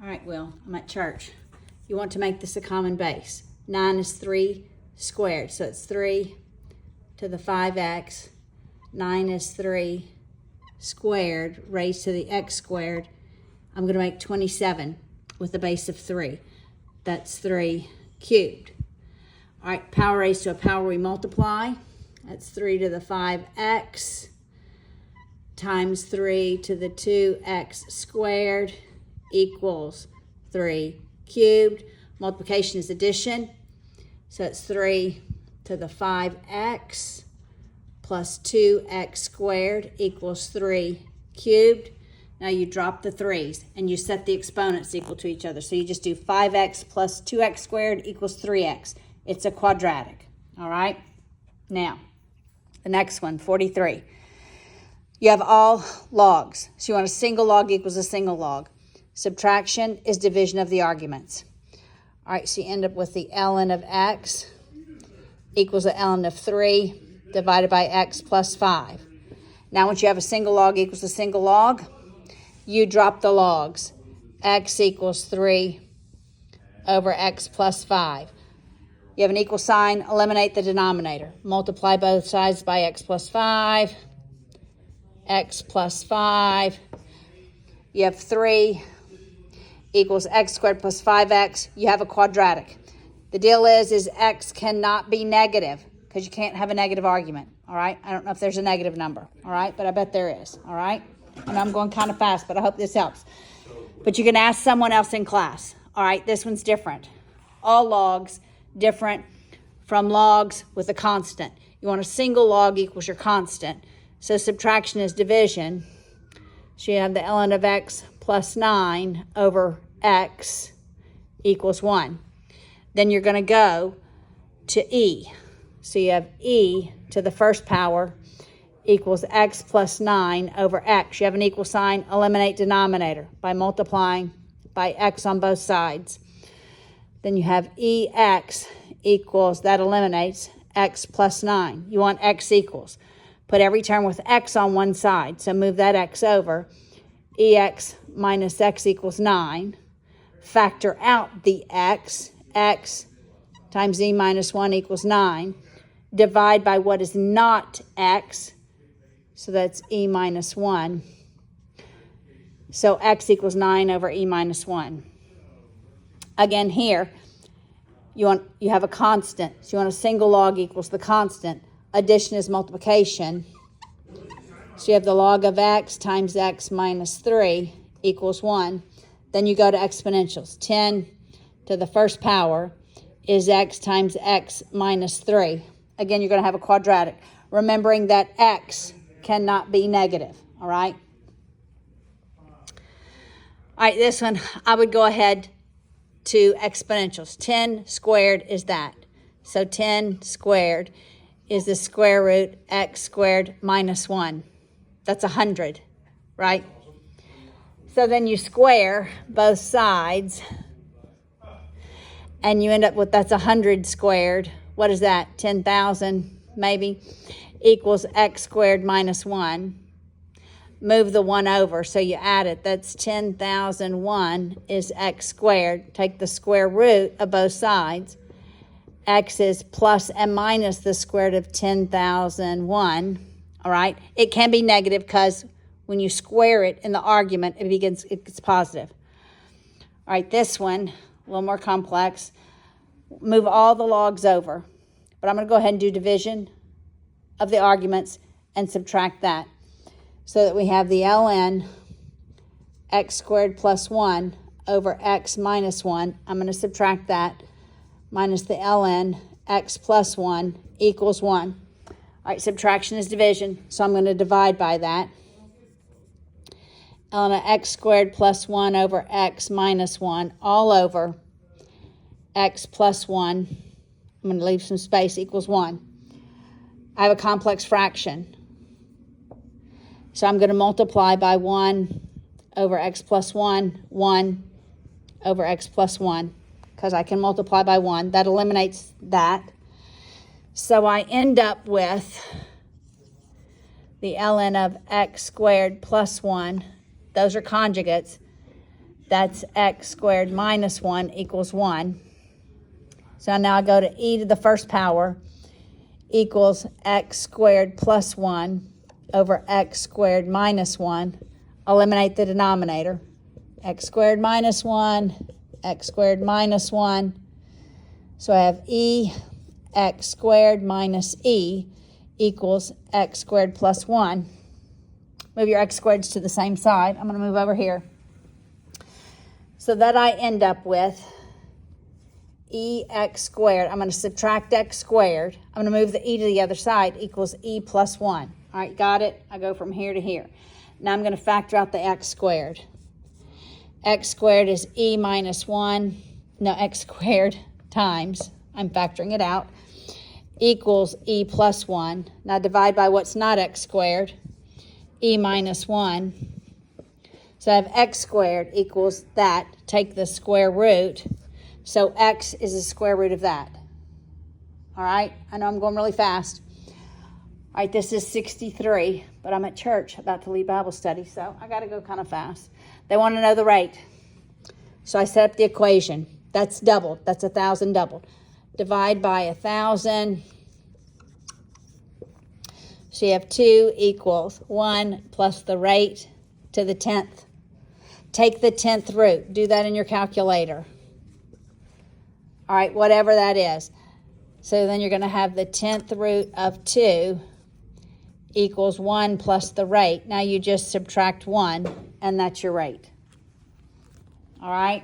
All right, Will, I'm at church. You want to make this a common base. 9 is 3 squared, so it's 3 to the 5x. 9 is 3 squared raised to the x squared. I'm going to make 27 with a base of 3. That's 3 cubed. All right, power raised to a power we multiply. That's 3 to the 5x times 3 to the 2x squared equals 3 cubed. Multiplication is addition. So it's 3 to the 5x plus 2x squared equals 3 cubed. Now you drop the 3's and you set the exponents equal to each other. So you just do 5x plus 2x squared equals 3x. It's a quadratic, all right? Now, the next one, 43. You have all logs. So you want a single log equals a single log. Subtraction is division of the arguments. All right, so you end up with the ln of x equals the ln of 3 divided by x plus 5. Now, once you have a single log equals a single log, you drop the logs. X equals 3 over x plus 5. You have an equal sign, eliminate the denominator. Multiply both sides by x plus 5. X plus 5. You have 3 equals x squared plus 5x. You have a quadratic. The deal is x cannot be negative because you can't have a negative argument, all right? I don't know if there's a negative number, all right? But I bet there is, all right? And I'm going kind of fast, but I hope this helps. But you can ask someone else in class, all right? This one's different. All logs different from logs with a constant. You want a single log equals your constant. So subtraction is division. So you have the ln of x plus 9 over x equals 1. Then you're going to go to e. So you have e to the first power equals x plus 9 over x. You have an equal sign, eliminate denominator by multiplying by x on both sides. Then you have ex equals, that eliminates x plus 9. You want x equals. Put every term with x on one side, so move that x over. Ex minus x equals 9. Factor out the x. X times e minus 1 equals 9. Divide by what is not x, so that's e minus 1. So x equals 9 over e minus 1. Again here, you have a constant. So you want a single log equals the constant. Addition is multiplication. So you have the log of x times x minus 3 equals 1. Then you go to exponentials. 10 to the first power is x times x minus 3. Again, you're going to have a quadratic. Remembering that x cannot be negative, all right? All right, this one, I would go ahead to exponentials. 10 squared is that. So 10 squared is the square root x squared minus 1. That's 100, right? So then you square both sides, and you end up with, that's 100 squared. What is that? 10,000 maybe, equals x squared minus 1. Move the 1 over, so you add it. That's 10,001 is x squared. Take the square root of both sides. X is plus and minus the square root of 10,001. All right? It can be negative because when you square it in the argument, it gets positive. All right, this one, a little more complex. Move all the logs over. But I'm going to go ahead and do division of the arguments and subtract that. So that we have the ln x squared plus 1 over x minus 1. I'm going to subtract that minus the ln x plus 1 equals 1. All right, subtraction is division, so I'm going to divide by that. Ln of x squared plus 1 over x minus 1 all over x plus 1. I'm going to leave some space, equals 1. I have a complex fraction. So I'm going to multiply by 1 over x plus 1, 1 over x plus 1, because I can multiply by 1. That eliminates that. So I end up with the ln of x squared plus 1. Those are conjugates. That's x squared minus 1 equals 1. So now I go to e to the first power equals x squared plus 1 over x squared minus 1. Eliminate the denominator. X squared minus 1, x squared minus 1. So I have e x squared minus e equals x squared plus 1. Move your x squareds to the same side. I'm going to move over here. So that I end up with e x squared. I'm going to subtract x squared. I'm going to move the e to the other side equals e plus 1. All right, got it? I go from here to here. Now I'm going to factor out the x squared. X squared is e minus 1. No, x squared times, I'm factoring it out, equals e plus 1. Now divide by what's not x squared, e minus 1. So I have x squared equals that. Take the square root. So x is the square root of that. All right? I know I'm going really fast. All right, this is 63, but I'm at church about to lead Bible study, so I got to go kind of fast. They want to know the rate. So I set up the equation. That's doubled. That's 1,000 doubled. Divide by 1,000. So you have 2 equals 1 plus the rate to the 10th. Take the 10th root. Do that in your calculator. All right, whatever that is. So then you're going to have the 10th root of 2 equals 1 plus the rate. Now you just subtract 1, and that's your rate. All right?